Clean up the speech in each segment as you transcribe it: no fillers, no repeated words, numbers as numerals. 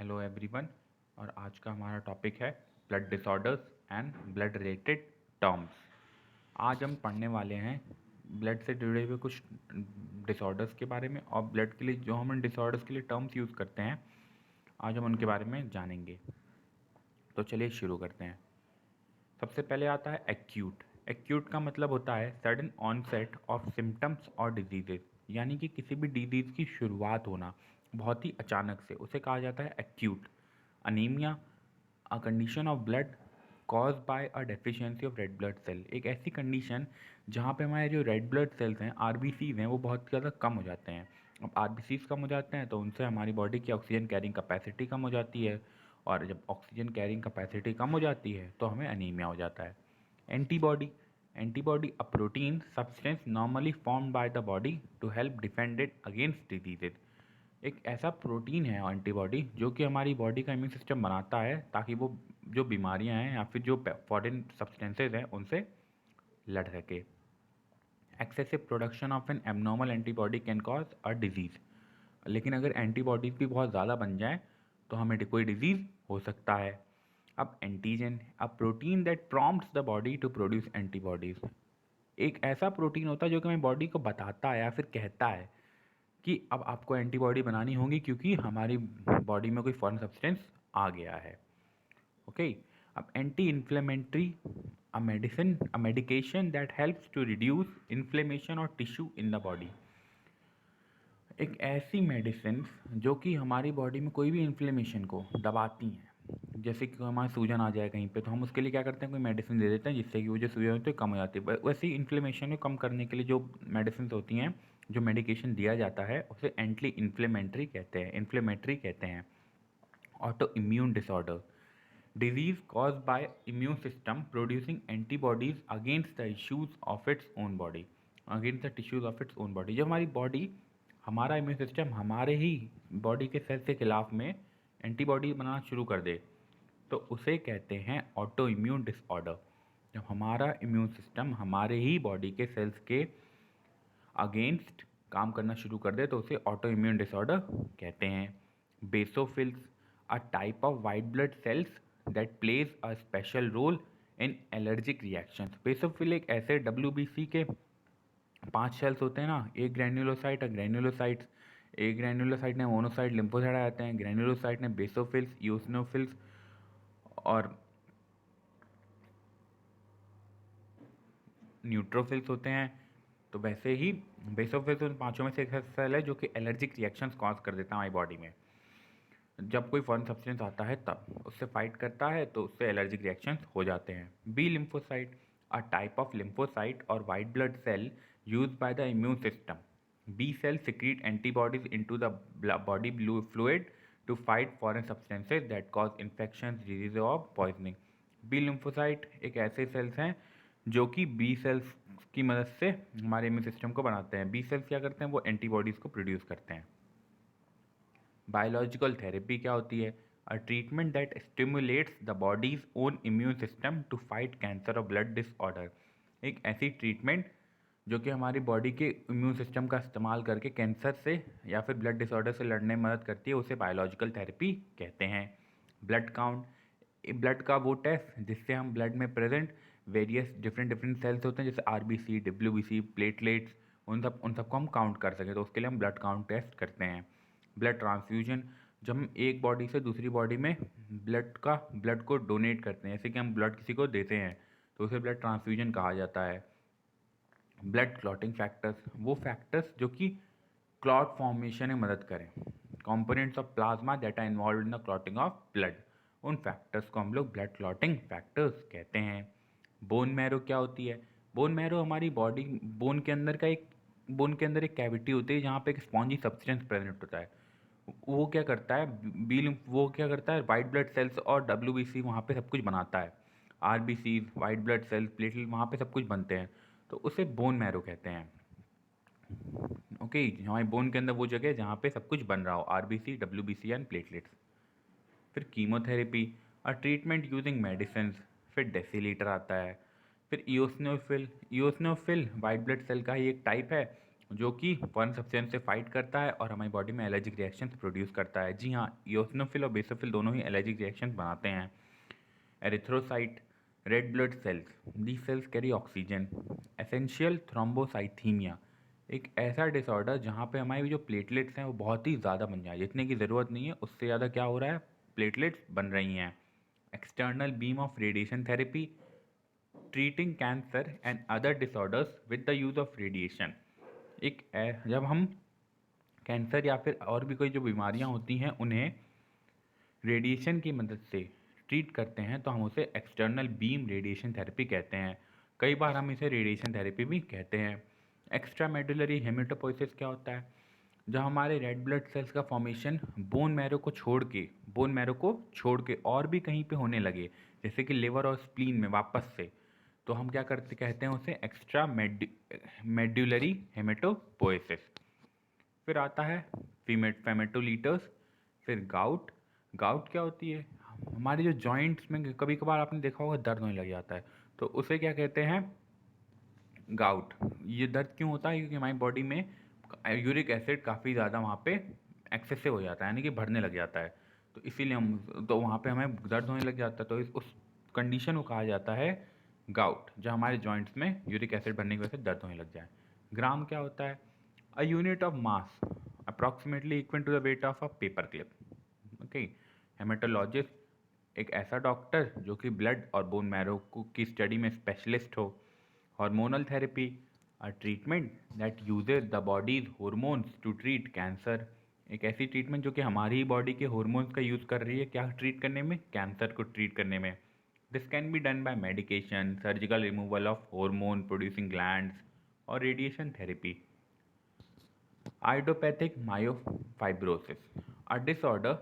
Hello everyone. और आज का हमारा टॉपिक है blood disorders and blood related terms. आज हम पढ़ने वाले हैं ब्लड से जुड़े हुए कुछ डिसऑर्डर्स के बारे में, और ब्लड के लिए जो हम डिसऑर्डर्स के लिए टर्म्स यूज़ करते हैं आज हम उनके बारे में जानेंगे। तो चलिए शुरू करते हैं। सबसे पहले आता है एक्यूट। एक्यूट का मतलब होता है सडन ऑनसेट ऑफ सिम्टम्स और डिजीजेज, यानी कि किसी भी डिजीज़ की शुरुआत होना बहुत ही अचानक से, उसे कहा जाता है acute. Anaemia, a condition of blood cause by a deficiency of red blood cell, एक ऐसी कंडीशन जहाँ पे हमारे जो रेड ब्लड सेल्स हैं, आरबीसीज हैं, वो बहुत ज़्यादा कम हो जाते हैं। अब आरबीसीज कम हो जाते हैं तो उनसे हमारी बॉडी की ऑक्सीजन कैरिंग कैपेसिटी कम हो जाती है, और जब ऑक्सीजन कैरिंग कैपेसिटी कम हो जाती है तो हमें अनीमिया हो जाता है। Antibody, antibody a protein substance normally formed by the body to help defend it against diseases, एक ऐसा प्रोटीन है एंटीबॉडी जो कि हमारी बॉडी का इम्यून सिस्टम बनाता है ताकि वो जो बीमारियां हैं या फिर जो फॉरेन सब्सटेंसेज हैं उनसे लड़ सके। Excessive production of N abnormal antibody can cause a disease, लेकिन अगर एंटीबॉडीज़ भी बहुत ज़्यादा बन जाए तो हमें कोई डिजीज़ हो सकता है। अब antigen, a protein that prompts the body to produce antibodies, एक ऐसा प्रोटीन होता है जो कि हमें बॉडी को बताता है या फिर कहता है कि अब आपको एंटीबॉडी बनानी होगी क्योंकि हमारी बॉडी में कोई फॉरेन सब्सटेंस आ गया है। ओके। अब anti inflammatory, a medication that helps to reduce inflammation और टिश्यू इन द बॉडी, एक ऐसी मेडिसिन जो कि हमारी बॉडी में कोई भी इन्फ्लेमेशन को दबाती हैं। जैसे कि हमारा सूजन आ जाए कहीं पे तो हम उसके लिए क्या करते हैं, कोई मेडिसिन दे देते हैं जिससे कि वो जो सूजन होती है कम हो जाती है। वैसे ही इन्फ्लेमेशन को कम करने के लिए जो मेडिसिन होती हैं, जो मेडिकेशन दिया जाता है उसे एंटी इन्फ्लेमेटरी कहते हैं। Auto immune disorder, disease cause by immune system producing antibodies against the issues of its own body, against the tissues of its own body. जब हमारी बॉडी, हमारा इम्यून सिस्टम हमारे ही बॉडी के सेल्स के खिलाफ में एंटीबॉडी बनाना शुरू कर दे तो उसे कहते हैं ऑटो इम्यून डिसऑर्डर। जब हमारा इम्यून सिस्टम हमारे ही बॉडी के सेल्स के अगेंस्ट काम करना शुरू कर दे तो उसे ऑटो इम्यून डिसऑर्डर कहते हैं। Basophils, a type of white blood cells that plays a special role in allergic reactions. Basophil एक ऐसे डब्ल्यूबीसी के 5 सेल्स होते हैं ना, एक ग्रैन्युलोसाइट, ग्रैन्युलोसाइट्स, एक ग्रैन्युलोसाइट ने मोनोसाइट लिम्फोसाइट आ जाते हैं, ग्रैन्युलोसाइट ने बेसोफिल्स, यूसिनोफिल्स और न्यूट्रोफिल्स होते हैं। तो वैसे ही बेसोफिल्स उन पांचों में से एक सेल है जो कि एलर्जिक रिएक्शंस कॉज कर देता है हमारी बॉडी में। जब कोई फॉरेन सब्सटेंस आता है तब उससे फाइट करता है तो उससे एलर्जिक रिएक्शंस हो जाते हैं। B lymphocyte, a type of lymphocyte और white blood cell use by the immune system. B cell secrete antibodies into the body fluid to fight foreign substances that cause infection, disease और poisoning. B lymphocyte एक ऐसे sales हैं जो कि B sales की मदद से हमारे इम्यून सिस्टम को बनाते हैं। बी सेल्स क्या करते हैं, वो एंटीबॉडीज़ को प्रोड्यूस करते हैं। बायोलॉजिकल थेरेपी क्या होती है, a treatment that stimulates the body's own immune system to fight cancer और ब्लड डिसऑर्डर, एक ऐसी ट्रीटमेंट जो कि हमारी बॉडी के इम्यून सिस्टम का इस्तेमाल करके कैंसर से या फिर ब्लड डिसऑर्डर से लड़ने में मदद करती है, उसे बायोलॉजिकल थेरेपी कहते हैं। ब्लड काउंट, ब्लड का वो टेस्ट जिससे हम ब्लड में प्रेजेंट वेरियस डिफरेंट सेल्स होते हैं जैसे आरबीसी, डब्ल्यूबीसी, प्लेटलेट्स, उन सबको हम काउंट कर सकें तो उसके लिए हम ब्लड काउंट टेस्ट करते हैं। ब्लड ट्रांसफ्यूजन, जब हम एक बॉडी से दूसरी बॉडी में ब्लड को डोनेट करते हैं, जैसे कि हम ब्लड किसी को देते हैं तो उसे ब्लड ट्रांसफ्यूजन कहा जाता है। ब्लड क्लॉटिंग फैक्टर्स, वो फैक्टर्स जो कि क्लॉट फॉर्मेशन में मदद करें, components of plasma that are involve in the clotting of blood, उन फैक्टर्स को हम लोग ब्लड क्लॉटिंग फैक्टर्स कहते हैं। बोन मैरो क्या होती है, बोन मैरो हमारी बॉडी, बोन के अंदर एक कैविटी होती है जहाँ पे एक स्पॉन्जी सब्सटेंस प्रेजेंट होता है। वो क्या करता है, वो क्या करता है, वाइट ब्लड सेल्स और डब्ल्यूबीसी वहाँ पे सब कुछ बनाता है। RBC, white blood sales, platelet, वहाँ पे सब कुछ बनते हैं तो उसे बोन मैरो कहते हैं। ओके, हमारे बोन के अंदर वो जगह है जहाँ पे सब कुछ बन रहा हो, आरबीसी, डब्ल्यूबीसी एंड प्लेटलेट्स। फिर कीमोथेरेपी, और ट्रीटमेंट यूजिंग मेडिसिन। फिर डेसीलीटर आता है। फिर eosinophil, eosinophil white blood cell का ही एक टाइप है जो कि फॉरेन सब्सटेंस से फाइट करता है और हमारी बॉडी में एलर्जिक रिएक्शंस प्रोड्यूस करता है। जी हाँ, इओसिनोफिल और बेसोफिल दोनों ही एलर्जिक रिएक्शंस बनाते हैं। Erythrocyte, red blood cells, these cells carry oxygen. Essential thrombocythemia, एक ऐसा डिसऑर्डर जहाँ पे हमारी जो प्लेटलेट्स हैं वो बहुत ही ज़्यादा बन जाए, जितने की ज़रूरत नहीं है उससे ज़्यादा क्या हो रहा है, प्लेटलेट्स बन रही हैं। External beam of radiation therapy, treating cancer and other disorders with the use of radiation. जब हम कैंसर या फिर और भी कोई जो बीमारियां होती हैं उन्हें रेडिएशन की मदद से ट्रीट करते हैं तो हम उसे एक्सटर्नल बीम रेडिएशन थेरेपी कहते हैं। कई बार हम इसे रेडिएशन थेरेपी भी कहते हैं। एक्स्ट्रा मेडुलरी हेमेटोपोइसिस क्या होता है, जब हमारे रेड ब्लड सेल्स का फॉर्मेशन बोन मैरो को छोड़ के और भी कहीं पे होने लगे, जैसे कि लिवर और स्प्लीन में वापस से, तो हम क्या करते कहते हैं उसे एक्स्ट्रा मेड्युलरी हेमेटोपोइसिस। फिर आता है फेमेटोलीटर्स, फिर गाउट। गाउट क्या होती है, हमारे जो जॉइंट्स में कभी कभार आपने देखा होगा दर्द होने लग जाता है, तो उसे क्या कहते हैं, गाउट। ये दर्द क्यों होता है, क्योंकि हमारी बॉडी में यूरिक एसिड काफ़ी ज़्यादा वहाँ पे एक्सेसिव हो जाता है, यानी कि भरने लग जाता है, तो इसीलिए हम तो वहाँ पे हमें दर्द होने लग जाता है, तो उस कंडीशन को कहा जाता है गाउट, जब हमारे जॉइंट्स में यूरिक एसिड भरने की वजह से दर्द होने लग जाए। ग्राम क्या होता है, a unit of mass approximately equal to the weight of a paper clip. Okay. Haematologist, एक ऐसा डॉक्टर जो कि ब्लड और बोन मैरो की स्टडी में स्पेशलिस्ट हो। Hormonal therapy, a treatment that uses the body's hormones to treat cancer, एक ऐसी ट्रीटमेंट जो कि हमारी ही बॉडी के हॉर्मोन्स का यूज़ कर रही है, क्या ट्रीट करने में, कैंसर को ट्रीट करने में। This can be done by medication, surgical removal of hormone producing glands और radiation therapy. Idiopathic myofibrosis, a disorder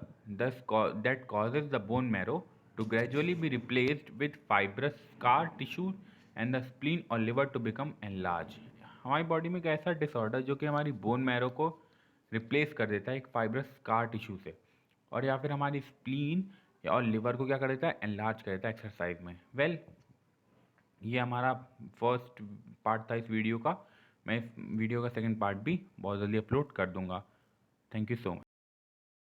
that causes the bone marrow to gradually be replaced with fibrous scar tissue and the spleen or liver to become enlarged। हमारी body में एक ऐसा disorder जो कि हमारी bone marrow को replace कर देता है एक फाइब्रस स्कार टिश्यू से, और या फिर हमारी स्प्लीन और लिवर को क्या कर देता है, एनलार्ज कर देता है एक्सरसाइज में। ये हमारा फर्स्ट पार्ट था इस वीडियो का। मैं इस वीडियो का सेकंड पार्ट भी बहुत जल्दी अपलोड कर दूंगा। Thank you so much.